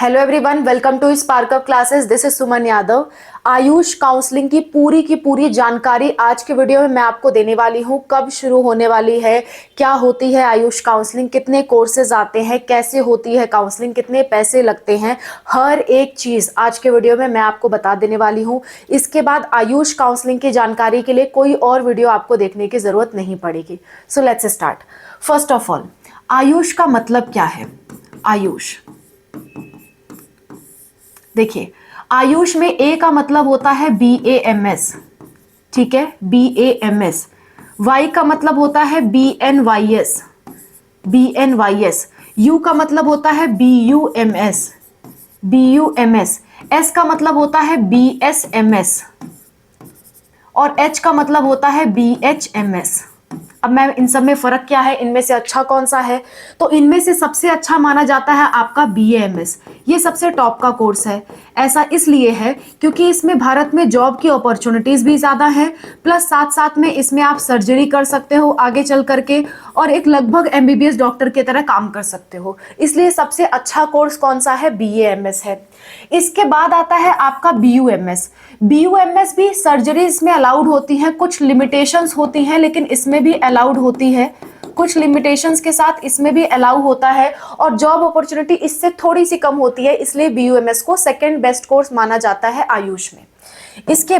Hello everyone, welcome to Spark Up classes. This is Suman Yadav. Ayush counselling की पूरी जानकारी आज के वीडियो में मैं आपको देने वाली हूँ। कब शुरू होने वाली है, क्या होती है आयुष काउंसलिंग, कितने कोर्सेज आते हैं, कैसे होती है काउंसलिंग, कितने पैसे लगते हैं, हर एक चीज़ आज के वीडियो में मैं आपको बता देने वाली हूँ। इसके बाद आयुष काउंसलिंग की जानकारी के लिए कोई और वीडियो आपको देखने की ज़रूरत नहीं पड़ेगी। So let's start. First of all, Ayush का मतलब क्या है? आयुष देखिए, आयुष में ए का मतलब होता है BAMS, ठीक है, BAMS। वाई का मतलब होता है BNYS, BNYS। यू का मतलब होता है BUMS, BUMS। एस का मतलब होता है BSMS और एच का मतलब होता है BHMS। अब मैम इन सब में फर्क क्या है, इनमें से अच्छा कौन सा है? तो इनमें से सबसे अच्छा माना जाता है आपका BAMS। ये सबसे टॉप का कोर्स है। ऐसा इसलिए है क्योंकि इसमें भारत में जॉब की अपॉर्चुनिटीज भी ज़्यादा है, प्लस साथ साथ में इसमें आप सर्जरी कर सकते हो आगे चल करके और एक लगभग MBBS डॉक्टर की तरह काम कर सकते हो। इसलिए सबसे अच्छा कोर्स कौन सा है? BAMS है। इसके बाद आता है आपका BUMS। BUMS भी सर्जरीज में अलाउड होती है, कुछ लिमिटेशंस होती हैं लेकिन इसमें भी अलाउड होती है, कुछ लिमिटेशंस के साथ इसमें भी अलाउ होता है और जॉब अपॉर्चुनिटी इससे थोड़ी सी कम होती है, इसलिए BUMS को सेकंड बेस्ट कोर्स माना जाता है आयुष में। इसके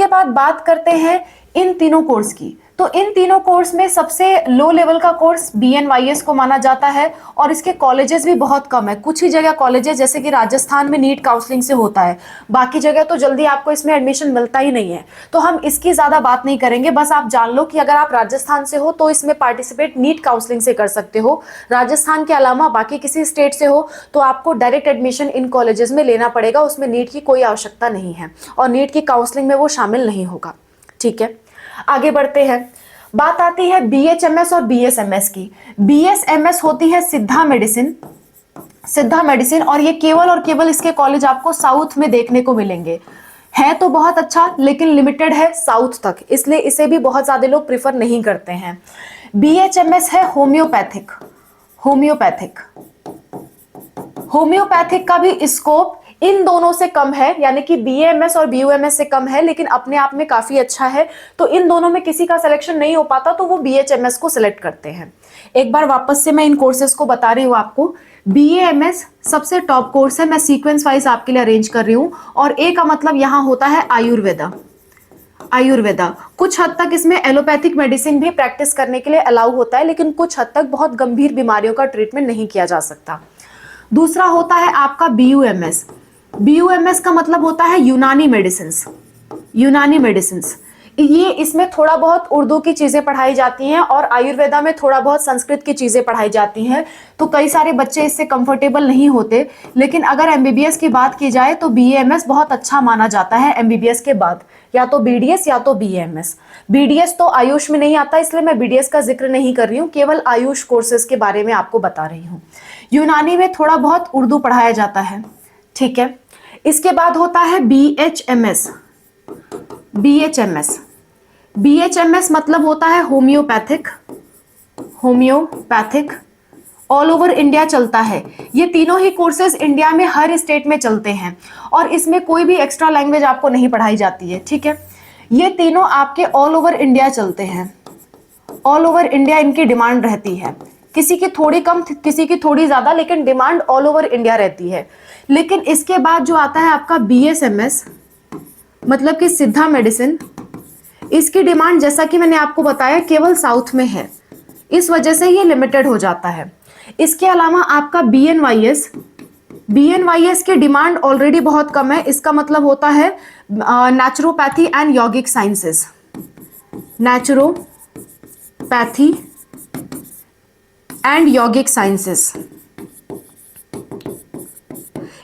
बाद बात करते हैं इन तीनों कोर्स की। तो इन तीनों कोर्स में सबसे लो लेवल का कोर्स BNYS को माना जाता है और इसके कॉलेजेस भी बहुत कम है। कुछ ही जगह कॉलेजेस जैसे कि राजस्थान में नीट काउंसलिंग से होता है, बाकी जगह तो जल्दी आपको इसमें एडमिशन मिलता ही नहीं है। तो हम इसकी ज़्यादा बात नहीं करेंगे, बस आप जान लो कि अगर आप राजस्थान से हो तो इसमें पार्टिसिपेट नीट काउंसलिंग से कर सकते हो। राजस्थान के अलावा बाकी किसी स्टेट से हो तो आपको डायरेक्ट एडमिशन इन कॉलेजेस में लेना पड़ेगा, उसमें नीट की कोई आवश्यकता नहीं है और नीट की काउंसलिंग में वो शामिल नहीं होगा। ठीक है, आगे बढ़ते हैं। बात आती है BHMS और BSMS की। BSMS होती है सिद्धा मेडिसिन, सिद्धा मेडिसिन, और ये केवल और केवल इसके कॉलेज आपको साउथ में देखने को मिलेंगे। है तो बहुत अच्छा लेकिन लिमिटेड है साउथ तक, इसलिए इसे भी बहुत ज्यादा लोग प्रिफर नहीं करते हैं। BHMS है होम्योपैथिक। होम्योपैथिक होम्योपैथिक का भी स्कोप इन दोनों से कम है, यानी कि BAMS और BUMS से कम है, लेकिन अपने आप में काफी अच्छा है। तो इन दोनों में किसी का सिलेक्शन नहीं हो पाता तो वो BHMS को सिलेक्ट करते हैं। एक बार वापस से मैं इन कोर्सेज को बता रही हूँ आपको। BAMS सबसे टॉप कोर्स है, मैं सीक्वेंस वाइज आपके लिए अरेंज कर रही हूँ, और ए का मतलब यहाँ होता है आयुर्वेदा। आयुर्वेदा कुछ हद तक इसमें एलोपैथिक मेडिसिन भी प्रैक्टिस करने के लिए अलाउ होता है, लेकिन कुछ हद तक बहुत गंभीर बीमारियों का ट्रीटमेंट नहीं किया जा सकता। दूसरा होता है आपका BUMS। BUMS का मतलब होता है यूनानी मेडिसिन्स। यूनानी मेडिसिन्स ये इसमें थोड़ा बहुत उर्दू की चीजें पढ़ाई जाती हैं और आयुर्वेदा में थोड़ा बहुत संस्कृत की चीजें पढ़ाई जाती हैं, तो कई सारे बच्चे इससे कंफर्टेबल नहीं होते। लेकिन अगर MBBS की बात की जाए तो BAMS बहुत अच्छा माना जाता है। MBBS के बाद या तो BDS या तो BAMS। BDS तो आयुष में नहीं आता, इसलिए मैं BDS का जिक्र नहीं कर रही हूँ, केवल आयुष कोर्सेज के बारे में आपको बता रही हूँ। यूनानी में थोड़ा बहुत उर्दू पढ़ाया जाता है। ठीक है, इसके बाद होता है BHMS। BHMS BHMS मतलब होता है homeopathic. Homeopathic all over India चलता है। ये तीनों ही कोर्सेज इंडिया में हर स्टेट में चलते हैं और इसमें कोई भी एक्स्ट्रा लैंग्वेज आपको नहीं पढ़ाई जाती है। ठीक है, ये तीनों आपके ऑल ओवर इंडिया चलते हैं। ऑल ओवर इंडिया इनकी डिमांड रहती है, किसी की थोड़ी कम किसी की थोड़ी ज्यादा, लेकिन डिमांड ऑल ओवर इंडिया रहती है। लेकिन इसके बाद जो आता है आपका BSMS मतलब कि सिद्धा मेडिसिन, इसकी डिमांड जैसा कि मैंने आपको बताया केवल साउथ में है, इस वजह से ये लिमिटेड हो जाता है। इसके अलावा आपका BNYS। BNYS की डिमांड ऑलरेडी बहुत कम है, इसका मतलब होता है नेचुरोपैथी एंड यौगिक साइंसेस। नेचुरोपैथी एंड यौगिक साइंसेस,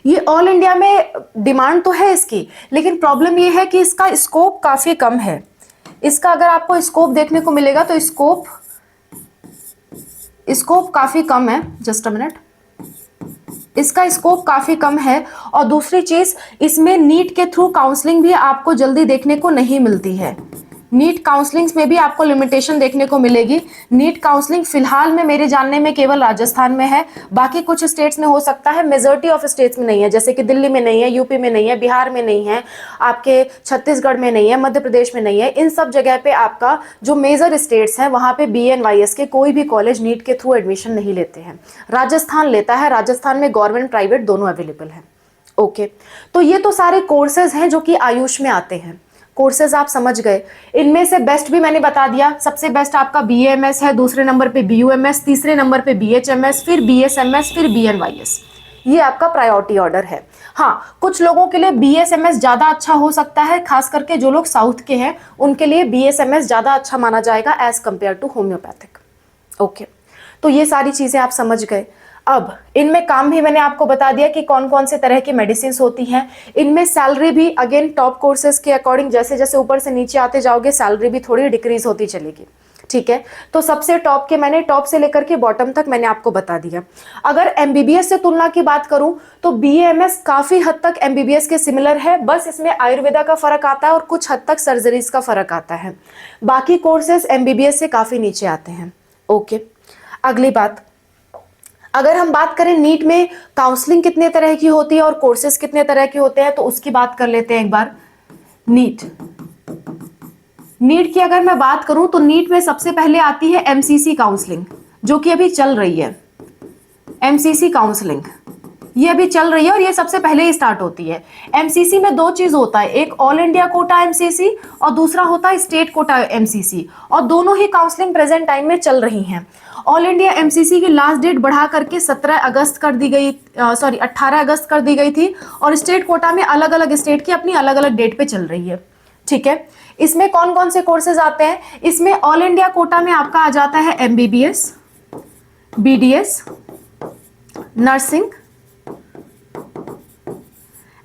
ये ऑल इंडिया में डिमांड तो है इसकी, लेकिन प्रॉब्लम ये है कि इसका स्कोप काफी कम है। इसका अगर आपको स्कोप देखने को मिलेगा तो स्कोप काफी कम है। जस्ट अ मिनट, इसका स्कोप काफी कम है। और दूसरी चीज, इसमें नीट के थ्रू काउंसलिंग भी आपको जल्दी देखने को नहीं मिलती है। नीट काउंसलिंग में भी आपको लिमिटेशन देखने को मिलेगी। नीट काउंसलिंग फिलहाल में मेरे जानने में केवल राजस्थान में है, बाकी कुछ स्टेट्स में हो सकता है, मेजॉरिटी ऑफ स्टेट्स में नहीं है, जैसे कि दिल्ली में नहीं है, यूपी में नहीं है, बिहार में नहीं है, आपके छत्तीसगढ़ में नहीं है, मध्य प्रदेश में नहीं है। इन सब जगह पे आपका जो मेजर स्टेट्स हैं वहां पे BNYS के कोई भी कॉलेज नीट के थ्रू एडमिशन नहीं लेते हैं। राजस्थान लेता है, राजस्थान में गवर्नमेंट प्राइवेट दोनों अवेलेबल है। ओके, तो ये तो सारे कोर्सेज हैं जो कि आयुष में आते हैं। कोर्सेज आप समझ गए। इनमें से बेस्ट भी मैंने बता दिया, सबसे बेस्ट आपका BAMS है, दूसरे नंबर पे BUMS, तीसरे नंबर पे BHMS, फिर BSMS, फिर BNYS। ये आपका प्रायोरिटी ऑर्डर है। हाँ, कुछ लोगों के लिए BSMS ज्यादा अच्छा हो सकता है, खास करके जो लोग साउथ के हैं उनके लिए BSMS ज्यादा अच्छा माना जाएगा as compare to homeopathic. Okay, तो ये सारी चीजें आप समझ गए। अब इनमें काम भी मैंने आपको बता दिया कि कौन कौन से तरह की मेडिसिन होती हैं। इनमें सैलरी भी अगेन टॉप कोर्सेज के अकॉर्डिंग जैसे जैसे ऊपर से नीचे आते जाओगे सैलरी भी थोड़ी डिक्रीज होती चलेगी। ठीक है, तो सबसे टॉप के मैंने टॉप से लेकर के बॉटम तक मैंने आपको बता दिया। अगर MBBS से तुलना की बात करूं तो BAMS काफी हद तक MBBS के सिमिलर है, बस इसमें आयुर्वेदा का फर्क आता है और कुछ हद तक सर्जरीज का फर्क आता है। बाकी कोर्सेज MBBS से काफी नीचे आते हैं। ओके, अगली बात, अगर हम बात करें नीट में काउंसलिंग कितने तरह की होती है और कोर्सेज कितने तरह के होते हैं तो उसकी बात कर लेते हैं एक बार। नीट की अगर मैं बात करूं तो नीट में सबसे पहले आती है MCC काउंसलिंग, जो कि अभी चल रही है। MCC काउंसलिंग ये अभी चल रही है और ये सबसे पहले ही स्टार्ट होती है। MCC में दो चीज होता है, एक ऑल इंडिया कोटा MCC और दूसरा होता है स्टेट कोटा MCC, और दोनों ही काउंसलिंग प्रेजेंट टाइम में चल रही हैं। ऑल इंडिया MCC की लास्ट डेट बढ़ा करके 17 अगस्त कर दी गई, 18 अगस्त कर दी गई थी, और स्टेट कोटा में अलग अलग स्टेट की अपनी अलग अलग डेट पे चल रही है। ठीक है, इसमें कौन कौन से कोर्सेज आते हैं? इसमें ऑल इंडिया कोटा में आपका आ जाता है MBBS, BDS, nursing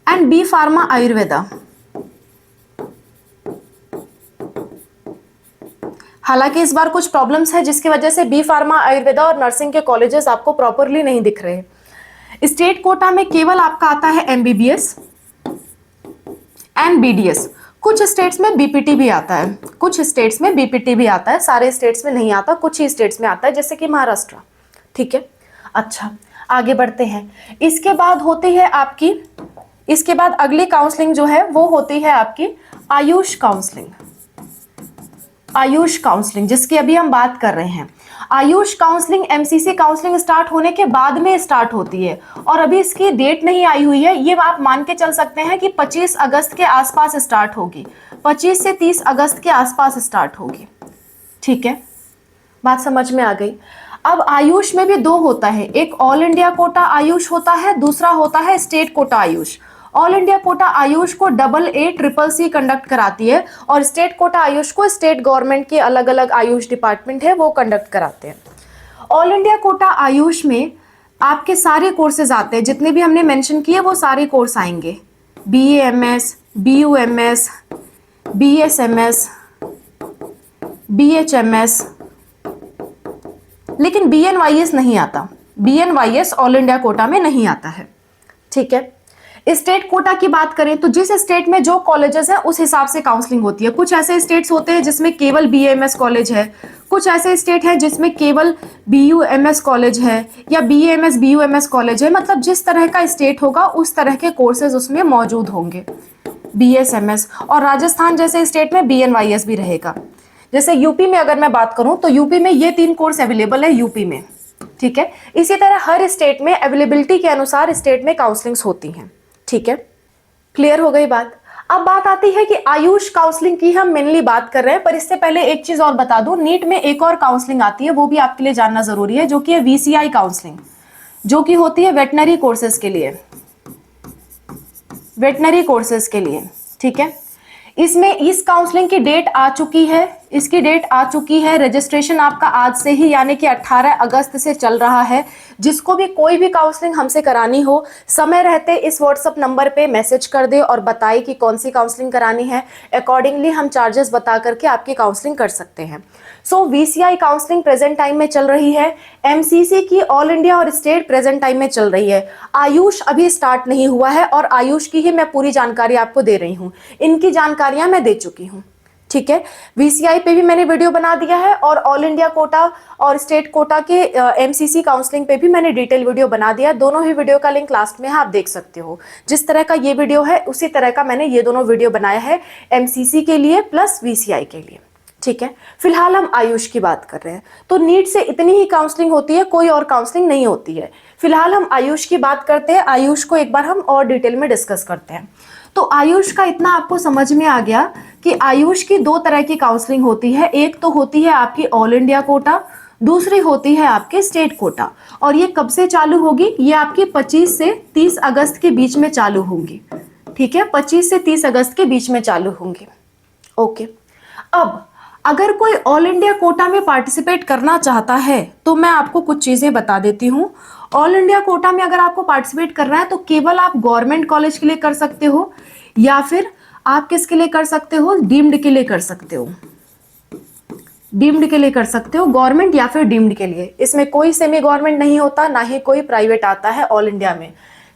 and B pharma Ayurveda. हालांकि इस बार कुछ प्रॉब्लम्स है जिसकी वजह से B फार्मा आयुर्वेदा और नर्सिंग के कॉलेजेस आपको प्रॉपरली नहीं दिख रहे। स्टेट कोटा में केवल आपका आता है MBBS एंड BDS। कुछ स्टेट्स में BPT भी आता है, कुछ स्टेट्स में BPT भी आता है, सारे स्टेट्स में नहीं आता, कुछ ही स्टेट्स में आता है जैसे कि महाराष्ट्र। ठीक है, अच्छा आगे बढ़ते हैं। इसके बाद होती है आपकी, इसके बाद अगली काउंसलिंग जो है वो होती है आपकी आयुष काउंसलिंग। आयुष काउंसलिंग जिसकी अभी हम बात कर रहे हैं। Ayush counselling MCC counselling start होने के बाद में स्टार्ट होती है और अभी इसकी डेट नहीं आई हुई है। ये आप मान के चल सकते हैं कि 25 अगस्त के आसपास स्टार्ट होगी, 25 से 30 अगस्त के आसपास स्टार्ट होगी। ठीक है, बात समझ में आ गई। अब आयुष में भी दो होता है, एक ऑल इंडिया कोटा आयुष होता है, दूसरा होता है state quota Ayush. All India quota Ayush को AACCC कंडक्ट कराती है और स्टेट कोटा आयुष को स्टेट गवर्नमेंट के अलग अलग आयुष डिपार्टमेंट है वो कंडक्ट कराते हैं। ऑल इंडिया कोटा आयुष में आपके सारे कोर्सेज आते हैं, जितने भी हमने मेंशन किए वो सारे कोर्स आएंगे। BAMS, BUMS, BSMS, BHMS, लेकिन BNYS नहीं आता। BNYS ऑल इंडिया कोटा में नहीं आता है। ठीक है, स्टेट कोटा की बात करें तो जिस स्टेट में जो कॉलेजेस हैं उस हिसाब से काउंसलिंग होती है। कुछ ऐसे स्टेट्स होते हैं जिसमें केवल BAMS कॉलेज है, कुछ ऐसे स्टेट है जिसमें केवल BUMS कॉलेज है या BAMS BUMS कॉलेज है। मतलब जिस तरह का स्टेट होगा उस तरह के कोर्सेज उसमें मौजूद होंगे। BSMS और राजस्थान जैसे स्टेट में BNYS भी रहेगा। जैसे यूपी में अगर मैं बात करूं तो यूपी में ये 3 कोर्स अवेलेबल है यूपी में। ठीक है, इसी तरह हर स्टेट में अवेलेबिलिटी के अनुसार स्टेट में काउंसलिंग्स होती हैं। ठीक है, क्लियर हो गई बात। अब बात आती है कि आयुष काउंसलिंग की हम मेनली बात कर रहे हैं, पर इससे पहले एक चीज और बता दूं, नीट में एक और काउंसलिंग आती है वो भी आपके लिए जानना जरूरी है, जो कि है VCI काउंसलिंग, जो कि होती है वेटनरी कोर्सेज के लिए, वेटनरी कोर्सेज के लिए। ठीक है, इसमें इस काउंसलिंग की डेट आ चुकी है, इसकी डेट आ चुकी है। रजिस्ट्रेशन आपका आज से ही यानी कि 18 अगस्त से चल रहा है। जिसको भी कोई भी काउंसलिंग हमसे करानी हो, समय रहते इस व्हाट्सएप नंबर पे मैसेज कर दे और बताए कि कौन सी काउंसलिंग करानी है। अकॉर्डिंगली हम चार्जेस बता करके आपकी काउंसलिंग कर सकते हैं। सो VCI काउंसलिंग प्रेजेंट टाइम में चल रही है। MCC की ऑल इंडिया और स्टेट प्रेजेंट टाइम में चल रही है। आयुष अभी स्टार्ट नहीं हुआ है और आयुष की ही मैं पूरी जानकारी आपको दे रही हूँ। इनकी जानकारियां मैं दे चुकी हूँ। ठीक है। वीसीआई पे भी मैंने वीडियो बना दिया है और ऑल इंडिया कोटा और स्टेट कोटा के एमसीसी काउंसलिंग पे भी मैंने डिटेल वीडियो बना दिया है। दोनों ही वीडियो का लिंक लास्ट में है, आप देख सकते हो। जिस तरह का ये वीडियो है उसी तरह का मैंने ये दोनों वीडियो बनाया है एमसीसी के लिए प्लस वीसीआई के लिए, ठीक है। फिलहाल हम आयुष की बात कर रहे हैं, तो नीट से इतनी ही काउंसलिंग होती है, कोई और काउंसलिंग नहीं होती है। फिलहाल हम आयुष की बात करते हैं, आयुष को एक बार हम और डिटेल में डिस्कस करते हैं। तो आयुष का इतना आपको समझ में आ गया कि आयुष की दो तरह की काउंसलिंग होती है, एक तो होती है आपकी ऑल इंडिया कोटा, दूसरी होती है आपके स्टेट कोटा। और ये कब से चालू होगी? ये आपकी 25 से 30 अगस्त के बीच में चालू होंगी, ठीक है। 25 से 30 अगस्त के बीच में चालू होंगी, ओके। अब अगर कोई ऑल इंडिया कोटा में पार्टिसिपेट करना चाहता है तो मैं आपको कुछ चीजें बता देती हूँ। ऑल इंडिया कोटा में अगर आपको पार्टिसिपेट करना है तो केवल आप गवर्नमेंट कॉलेज के लिए कर सकते हो, या फिर आप किसके लिए कर सकते हो? डीम्ड के लिए कर सकते हो, डीम्ड के लिए कर सकते हो, गवर्नमेंट या फिर डीम्ड के लिए। इसमें कोई सेमी गवर्नमेंट नहीं होता, ना ही कोई प्राइवेट आता है ऑल इंडिया में,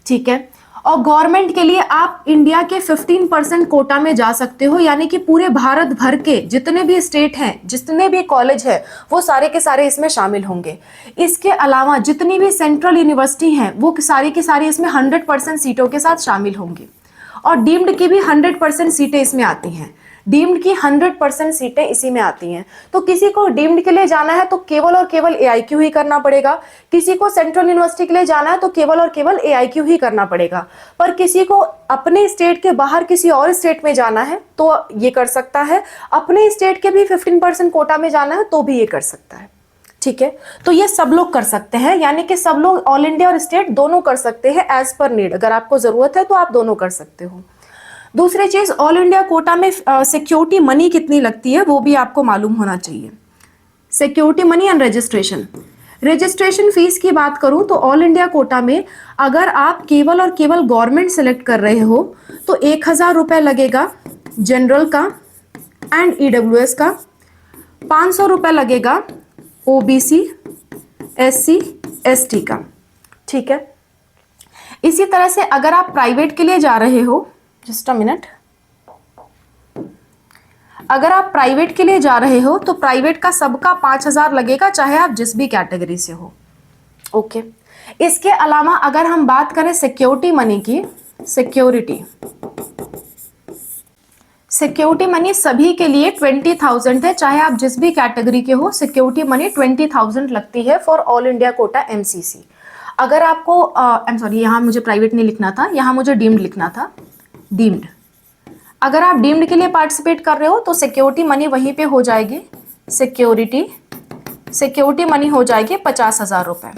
ठीक है। और गवर्नमेंट के लिए आप इंडिया के 15% कोटा में जा सकते हो, यानी कि पूरे भारत भर के जितने भी स्टेट हैं, जितने भी कॉलेज हैं, वो सारे के सारे इसमें शामिल होंगे। इसके अलावा जितनी भी सेंट्रल यूनिवर्सिटी हैं वो सारी की सारी इसमें 100% सीटों के साथ शामिल होंगी। और डीम्ड की भी 100% सीटें इसमें आती हैं, डीम्ड की 100% सीटें इसी में आती हैं। तो किसी को डीम्ड के लिए जाना है तो केवल और केवल एआईक्यू ही करना पड़ेगा, किसी को सेंट्रल यूनिवर्सिटी के लिए जाना है तो केवल और केवल एआईक्यू ही करना पड़ेगा। पर किसी को अपने स्टेट के बाहर किसी और स्टेट में जाना है तो ये कर सकता है, अपने स्टेट के भी 15% कोटा में जाना है तो भी ये कर सकता है, ठीक है। तो ये सब लोग कर सकते हैं, यानी कि सब लोग ऑल इंडिया और स्टेट दोनों कर सकते हैं एज पर नीड। अगर आपको जरूरत है तो आप दोनों कर सकते हो। दूसरी चीज, ऑल इंडिया कोटा में सिक्योरिटी मनी कितनी लगती है वो भी आपको मालूम होना चाहिए। Security money and registration, registration fees की बात करूं तो ऑल इंडिया कोटा में अगर आप केवल और केवल गवर्नमेंट सेलेक्ट कर रहे हो तो 1000 रुपये लगेगा जनरल का एंड ईडब्ल्यूएस का, 500 रुपये लगेगा ओबीसी, एससी, एसटी का, ठीक है। इसी तरह से अगर आप प्राइवेट के लिए जा रहे हो, जस्ट अ मिनट, अगर आप प्राइवेट के लिए जा रहे हो तो प्राइवेट का सबका 5000 लगेगा, चाहे आप जिस भी कैटेगरी से हो, ओके। इसके अलावा अगर हम बात करें सिक्योरिटी मनी की, सिक्योरिटी मनी सभी के लिए 20,000 है, चाहे आप जिस भी कैटेगरी के हो। सिक्योरिटी मनी 20,000 लगती है for all India quota MCC. अगर आपको आई एम सॉरी, यहाँ मुझे प्राइवेट नहीं लिखना था, यहाँ मुझे डीम्ड लिखना था, डीम्ड। अगर आप डीम्ड के लिए पार्टिसिपेट कर रहे हो तो सिक्योरिटी मनी वहीं पे हो जाएगी, सिक्योरिटी मनी हो जाएगी 50,000 रुपये,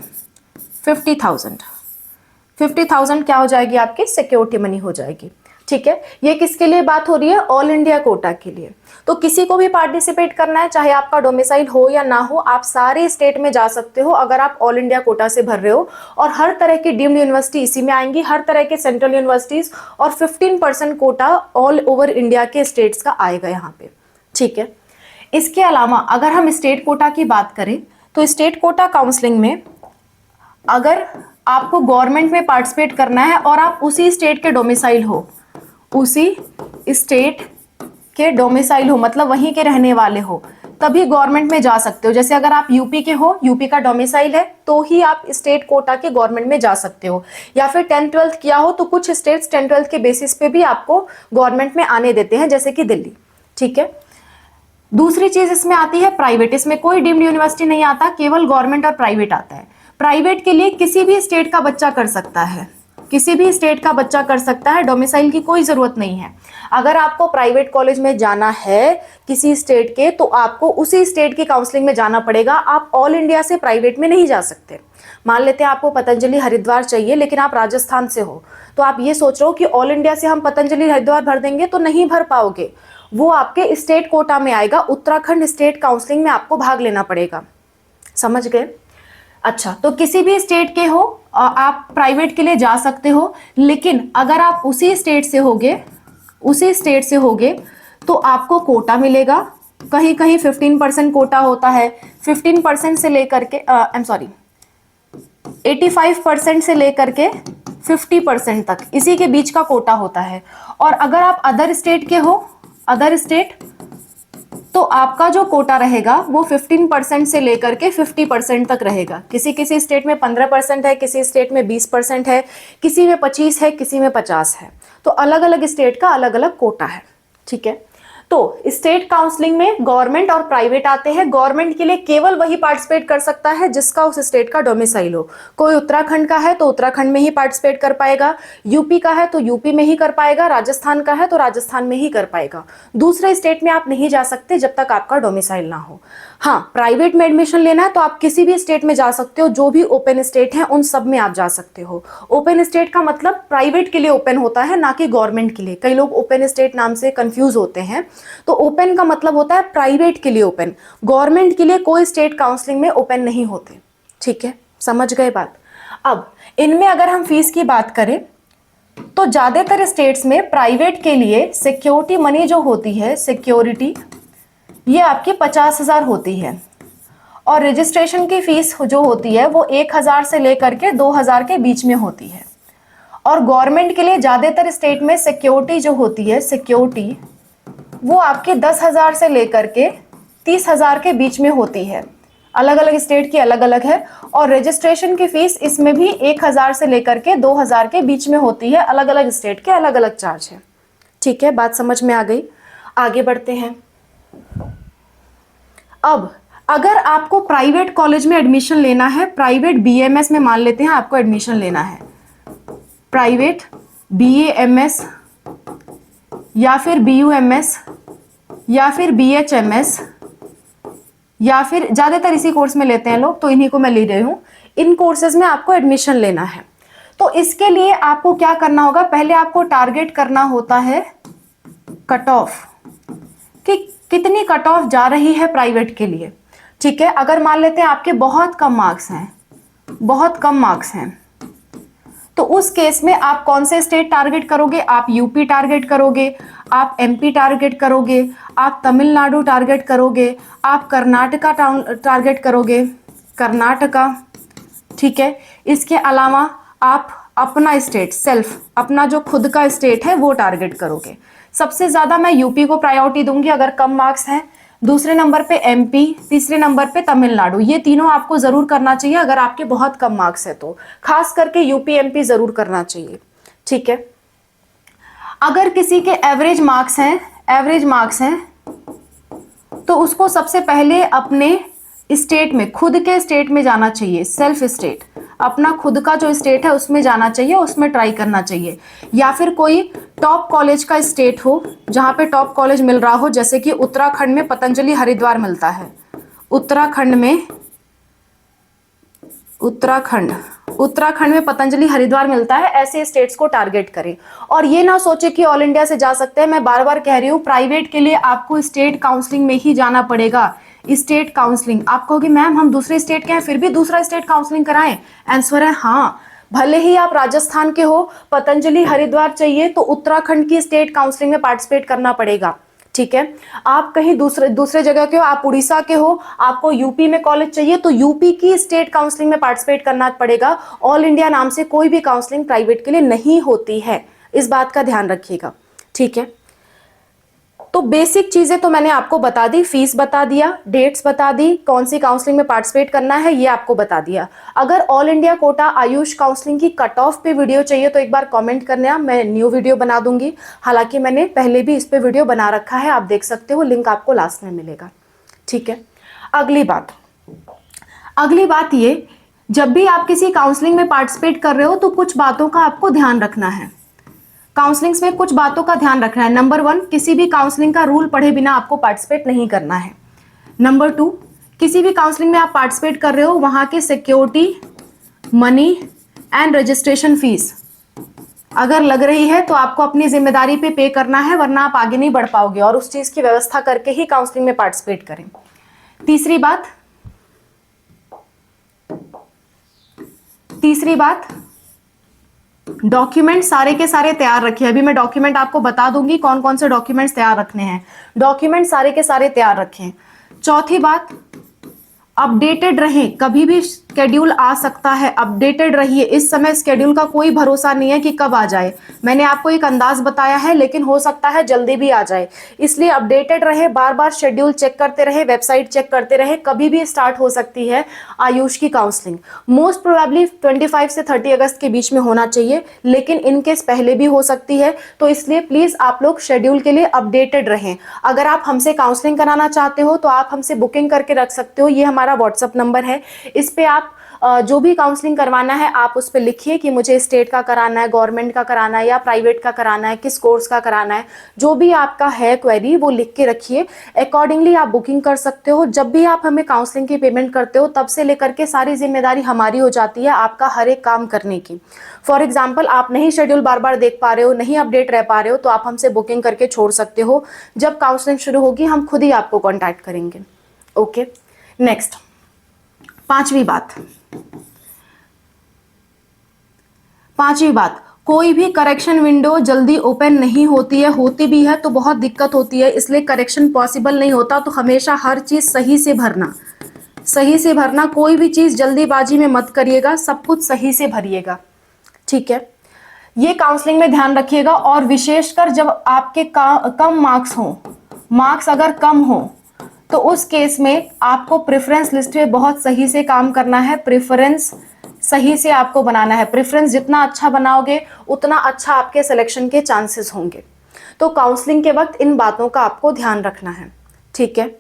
50,000 क्या हो जाएगी आपकी? सिक्योरिटी मनी हो जाएगी, ठीक है। ये किसके लिए बात हो रही है? ऑल इंडिया कोटा के लिए। तो किसी को भी पार्टिसिपेट करना है, चाहे आपका डोमिसाइल हो या ना हो, आप सारे स्टेट में जा सकते हो अगर आप ऑल इंडिया कोटा से भर रहे हो। और हर तरह की डीम्ड यूनिवर्सिटी इसी में आएंगी, हर तरह के सेंट्रल यूनिवर्सिटीज, और 15% कोटा ऑल ओवर इंडिया के स्टेट्स का आएगा यहाँ पे, ठीक है। इसके अलावा अगर हम स्टेट कोटा की बात करें तो स्टेट कोटा काउंसलिंग में अगर आपको गवर्नमेंट में पार्टिसिपेट करना है और आप उसी स्टेट के डोमिसाइल हो, उसी स्टेट के डोमिसाइल हो, मतलब वहीं के रहने वाले हो, तभी गवर्नमेंट में जा सकते हो। जैसे अगर आप यूपी के हो, यूपी का डोमिसाइल है, तो ही आप स्टेट कोटा के गवर्नमेंट में जा सकते हो। या फिर 10th-12th किया हो तो कुछ स्टेट्स 10th-12th के बेसिस पे भी आपको गवर्नमेंट में आने देते हैं, जैसे कि दिल्ली, ठीक है। दूसरी चीज इसमें आती है प्राइवेट। इसमें कोई डीम्ड यूनिवर्सिटी नहीं आता, केवल गवर्नमेंट और प्राइवेट आता है। प्राइवेट के लिए किसी भी स्टेट का बच्चा कर सकता है, किसी भी स्टेट का बच्चा कर सकता है, डोमिसाइल की कोई जरूरत नहीं है। अगर आपको प्राइवेट कॉलेज में जाना है किसी स्टेट के तो आपको उसी स्टेट की काउंसलिंग में जाना पड़ेगा, आप ऑल इंडिया से प्राइवेट में नहीं जा सकते। मान लेते हैं आपको पतंजलि हरिद्वार चाहिए लेकिन आप राजस्थान से हो, तो आप ये सोच रहे हो कि ऑल इंडिया से हम पतंजलि हरिद्वार भर देंगे, तो नहीं भर पाओगे, वो आपके स्टेट कोटा में आएगा, उत्तराखंड स्टेट काउंसलिंग में आपको भाग लेना पड़ेगा, समझ गए। अच्छा, तो किसी भी स्टेट के हो आप प्राइवेट के लिए जा सकते हो, लेकिन अगर आप उसी स्टेट से होगे तो आपको कोटा मिलेगा। कहीं कहीं 15% कोटा होता है, 15% से लेकर के 85% से लेकर के 50% तक, इसी के बीच का कोटा होता है। और अगर आप अदर स्टेट के हो, अदर स्टेट तो आपका जो कोटा रहेगा वो 15% से लेकर के 50% तक रहेगा। किसी किसी स्टेट में 15% है, किसी स्टेट में 20% है, किसी में 25 है, किसी में 50 है। तो अलग अलग स्टेट का अलग अलग कोटा है, ठीक है। तो स्टेट काउंसलिंग में गवर्नमेंट और प्राइवेट आते हैं। गवर्नमेंट के लिए केवल वही पार्टिसिपेट कर सकता है जिसका उस स्टेट का डोमिसाइल हो। कोई उत्तराखंड का है तो उत्तराखंड में ही पार्टिसिपेट कर पाएगा, यूपी का है तो यूपी में ही कर पाएगा, राजस्थान का है तो राजस्थान में ही कर पाएगा। दूसरे स्टेट में आप नहीं जा सकते जब तक आपका डोमिसाइल ना हो। हाँ, प्राइवेट में एडमिशन लेना है तो आप किसी भी स्टेट में जा सकते हो, जो भी ओपन स्टेट है उन सब में आप जा सकते हो। ओपन स्टेट का मतलब प्राइवेट के लिए ओपन होता है, ना कि गवर्नमेंट के लिए। कई लोग ओपन स्टेट नाम से कंफ्यूज होते हैं। तो ओपन का मतलब होता है प्राइवेट के लिए ओपन, गवर्नमेंट के लिए कोई स्टेट काउंसलिंग में ओपन नहीं होते, ठीक है, समझ गए बात। अब इनमें अगर हम फीस की बात करें तो ज्यादातर स्टेट्स में प्राइवेट के लिए सिक्योरिटी मनी जो होती है, सिक्योरिटी, ये आपकी 50,000 होती है। और रजिस्ट्रेशन की फीस जो होती है वो 1,000 से लेकर के 2,000 के बीच में होती है। और गवर्नमेंट के लिए ज्यादातर स्टेट में सिक्योरिटी जो होती है, सिक्योरिटी, वो आपके 10,000 से लेकर के 30,000 के बीच में होती है। अलग अलग स्टेट की अलग अलग है। और रजिस्ट्रेशन की फीस इसमें भी 1,000 से लेकर के 2,000 के बीच में होती है। अलग अलग स्टेट के अलग अलग चार्ज है, ठीक है, बात समझ में आ गई। आगे बढ़ते हैं। अब अगर आपको प्राइवेट कॉलेज में एडमिशन लेना है, प्राइवेट बीएमएस में मान लेते हैं आपको एडमिशन लेना है, प्राइवेट बीएएमएस या फिर बीयूएमएस या फिर बीएचएमएस या फिर ज्यादातर इसी कोर्स में लेते हैं लोग, तो इन्हीं को मैं ले रही हूं। इन कोर्सेज में आपको एडमिशन लेना है तो इसके लिए आपको क्या करना होगा, पहले आपको टारगेट करना होता है कट ऑफ, कि कितनी कट ऑफ जा रही है प्राइवेट के लिए, ठीक है। अगर मान लेते हैं आपके बहुत कम मार्क्स हैं, बहुत कम मार्क्स हैं, तो उस केस में आप कौन से स्टेट टारगेट करोगे, आप यूपी टारगेट करोगे, आप एमपी टारगेट करोगे, आप तमिलनाडु टारगेट करोगे, आप कर्नाटका टारगेट करोगे, कर्नाटका, ठीक है। इसके अलावा आप अपना स्टेट, सेल्फ, अपना जो खुद का स्टेट है वो टारगेट करोगे। सबसे ज्यादा मैं यूपी को प्रायोरिटी दूंगी अगर कम मार्क्स हैं, दूसरे नंबर पे एमपी, तीसरे नंबर पे तमिलनाडु। ये तीनों आपको जरूर करना चाहिए अगर आपके बहुत कम मार्क्स है तो, खास करके यूपी एमपी जरूर करना चाहिए, ठीक है। अगर किसी के एवरेज मार्क्स हैं, एवरेज मार्क्स हैं, तो उसको सबसे पहले अपने स्टेट में, खुद के स्टेट में जाना चाहिए, सेल्फ स्टेट, अपना खुद का जो स्टेट है उसमें जाना चाहिए, उसमें ट्राई करना चाहिए। या फिर कोई टॉप कॉलेज का स्टेट हो जहां पे टॉप कॉलेज मिल रहा हो, जैसे कि उत्तराखंड में पतंजलि हरिद्वार मिलता है, उत्तराखंड में पतंजलि हरिद्वार मिलता है, ऐसे स्टेट्स को टारगेट करें। और ये ना सोचे कि ऑल इंडिया से जा सकते हैं। मैं बार बार कह रही हूँ, प्राइवेट के लिए आपको स्टेट काउंसलिंग में ही जाना पड़ेगा। स्टेट काउंसलिंग, आप कहोगे मैम हम दूसरे स्टेट के हैं फिर भी दूसरा स्टेट काउंसलिंग कराएं? आंसर है हाँ। भले ही आप राजस्थान के हो, पतंजलि हरिद्वार चाहिए तो उत्तराखंड की स्टेट काउंसलिंग में पार्टिसिपेट करना पड़ेगा, ठीक है। आप कहीं दूसरे जगह के हो, आप उड़ीसा के हो, आपको यूपी में कॉलेज चाहिए तो यूपी की स्टेट काउंसलिंग में पार्टिसिपेट करना पड़ेगा। ऑल इंडिया नाम से कोई भी काउंसलिंग प्राइवेट के लिए नहीं होती है, इस बात का ध्यान रखिएगा, ठीक है। तो बेसिक चीजें तो मैंने आपको बता दी, फीस बता दिया, डेट्स बता दी, कौन सी काउंसलिंग में पार्टिसिपेट करना है ये आपको बता दिया। अगर all India quota Ayush counselling की कट ऑफ पे वीडियो चाहिए तो एक बार कमेंट करना, मैं न्यू वीडियो बना दूंगी। हालांकि मैंने पहले भी इस पे वीडियो बना रखा है, आप देख सकते हो, लिंक आपको लास्ट में मिलेगा, ठीक है। अगली बात ये, जब भी आप किसी काउंसलिंग में पार्टिसिपेट कर रहे हो तो कुछ बातों का आपको ध्यान रखना है। काउंसलिंग्स में कुछ बातों का ध्यान रखना है। नंबर 1, किसी भी काउंसलिंग का रूल पढ़े बिना आपको पार्टिसिपेट नहीं करना है। नंबर 2, किसी भी काउंसलिंग में आप पार्टिसिपेट कर रहे हो वहां के security money and registration fees अगर लग रही है तो आपको अपनी जिम्मेदारी पे करना है, वरना आप आगे नहीं बढ़ पाओगे, और उस चीज की व्यवस्था करके ही काउंसलिंग में पार्टिसिपेट करें। तीसरी बात, डॉक्यूमेंट सारे के सारे तैयार रखिए। अभी मैं डॉक्यूमेंट आपको बता दूंगी कौन कौन से डॉक्यूमेंट्स तैयार रखने हैं। डॉक्यूमेंट सारे के सारे तैयार रखें। चौथी बात, अपडेटेड रहें, कभी भी स्केड्यूल आ सकता है, अपडेटेड रहिए। इस समय स्केड्यूल का कोई भरोसा नहीं है कि कब आ जाए, मैंने आपको एक अंदाज बताया है, लेकिन हो सकता है जल्दी भी आ जाए, इसलिए अपडेटेड रहे, बार बार शेड्यूल चेक करते रहे, वेबसाइट चेक करते रहे, कभी भी स्टार्ट हो सकती है आयुष की काउंसलिंग। मोस्ट प्रोबेबली 25 से 30 अगस्त के बीच में होना चाहिए, लेकिन इन केस पहले भी हो सकती है, तो इसलिए प्लीज आप लोग शेड्यूल के लिए अपडेटेड रहें। अगर आप हमसे काउंसलिंग कराना चाहते हो तो आप हमसे बुकिंग करके रख सकते हो, ये हमारा व्हाट्सअप नंबर है, इस पे आप जो भी काउंसलिंग करवाना है आप उस पर लिखिए कि मुझे स्टेट का कराना है, गवर्नमेंट का कराना है या प्राइवेट का कराना है, किस कोर्स का कराना है, जो भी आपका है क्वेरी वो लिख के रखिए, अकॉर्डिंगली आप बुकिंग कर सकते हो। जब भी आप हमें काउंसलिंग की पेमेंट करते हो तब से लेकर के सारी जिम्मेदारी हमारी हो जाती है आपका हर एक काम करने की। फॉर एग्जाम्पल आप नहीं शेड्यूल बार बार देख पा रहे हो, नहीं अपडेट रह पा रहे हो, तो आप हमसे बुकिंग करके छोड़ सकते हो, जब काउंसलिंग शुरू होगी हम खुद ही आपको कॉन्टैक्ट करेंगे। ओके, नेक्स्ट पांचवी बात, कोई भी करेक्शन विंडो जल्दी ओपन नहीं होती है, होती भी है तो बहुत दिक्कत होती है, इसलिए करेक्शन पॉसिबल नहीं होता। तो हमेशा हर चीज सही से भरना, कोई भी चीज जल्दीबाजी में मत करिएगा, सब कुछ सही से भरिएगा, ठीक है। ये काउंसलिंग में ध्यान रखिएगा, और विशेषकर जब आपके कम मार्क्स हो, मार्क्स अगर कम हो तो उस केस में आपको प्रेफरेंस लिस्ट में बहुत सही से काम करना है, प्रेफरेंस सही से आपको बनाना है, प्रेफरेंस जितना अच्छा बनाओगे उतना अच्छा आपके सिलेक्शन के चांसेस होंगे। तो काउंसलिंग के वक्त इन बातों का आपको ध्यान रखना है, ठीक है।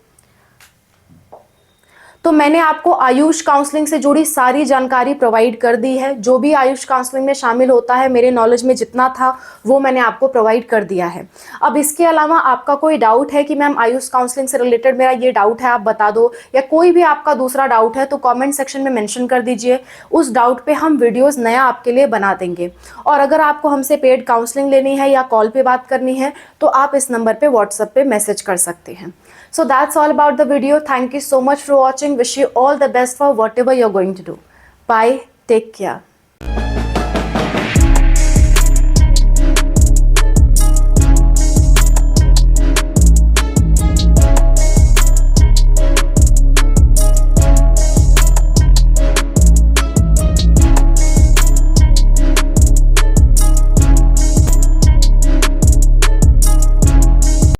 तो मैंने आपको आयुष काउंसलिंग से जुड़ी सारी जानकारी प्रोवाइड कर दी है, जो भी आयुष काउंसलिंग में शामिल होता है मेरे नॉलेज में जितना था वो मैंने आपको प्रोवाइड कर दिया है। अब इसके अलावा आपका कोई डाउट है कि मैम आयुष काउंसलिंग से रिलेटेड मेरा ये डाउट है, आप बता दो, या कोई भी आपका दूसरा डाउट है तो कॉमेंट सेक्शन में मेंशन कर दीजिए, उस डाउट पे हम वीडियोस नया आपके लिए बना देंगे। और अगर आपको हमसे पेड काउंसलिंग लेनी है या कॉल पे बात करनी है तो आप इस नंबर पे व्हाट्सएप पे मैसेज कर सकते हैं। So that's all about the video. Thank you so much for watching. Wish you all the best for whatever you're going to do. Bye. Take care.